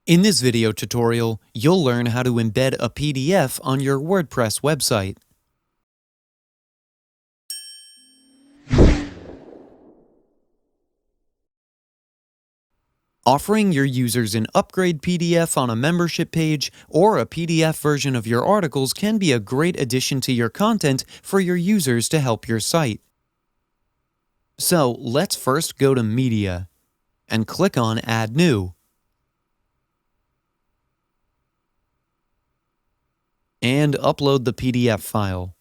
In this video tutorial, you'll learn how to embed a PDF on your WordPress website. Offering your users an upgrade PDF on a membership page or a PDF version of your articles can be a great addition to your content for your users to help your site. So let's first go to Media and click on Add New. And upload the PDF file.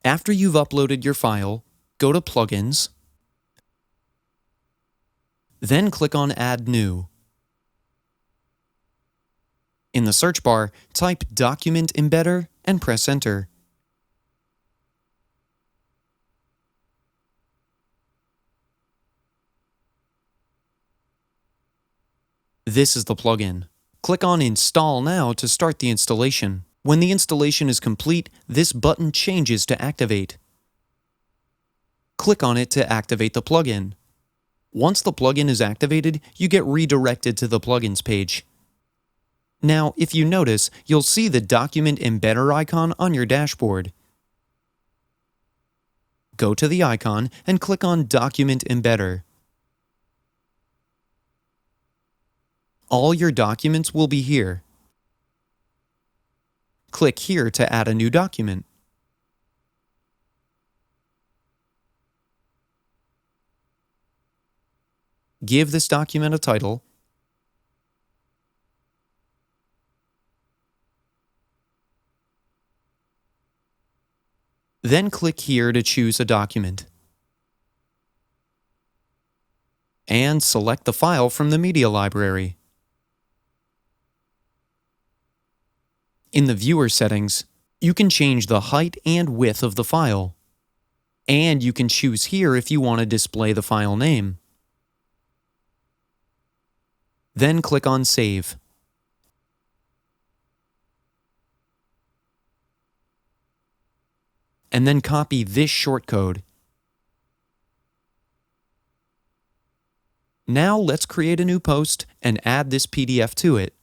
After you've uploaded your file, go to Plugins, then click on Add New. In the search bar, type Document Embedder and press Enter. This is the plugin. Click on Install Now to start the installation. When the installation is complete, this button changes to Activate. Click on it to activate the plugin. Once the plugin is activated, you get redirected to the Plugins page. Now, if you notice, you'll see the Document Embedder icon on your dashboard. Go to the icon and click on Document Embedder. All your documents will be here. Click here to add a new document. Give this document a title. Then click here to choose a document. And select the file from the media library. In the Viewer settings, you can change the height and width of the file. And you can choose here if you want to display the file name. Then click on Save. And then copy this shortcode. Now let's create a new post and add this PDF to it.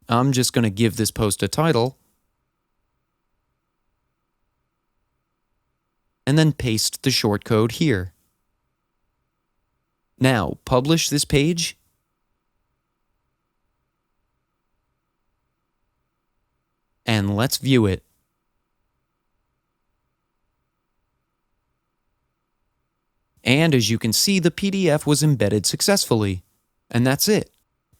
I'm just going to give this post a title, and then paste the shortcode here. Now, publish this page, and let's view it. And as you can see, the PDF was embedded successfully. And that's it.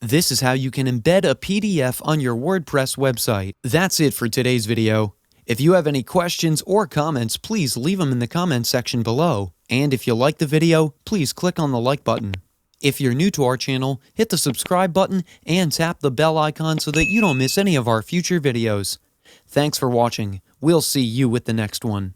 This is how you can embed a PDF on your WordPress website. That's it for today's video. If you have any questions or comments, please leave them in the comments section below. And if you like the video, please click on the like button. If you're new to our channel, hit the subscribe button and tap the bell icon so that you don't miss any of our future videos. Thanks for watching. We'll see you with the next one.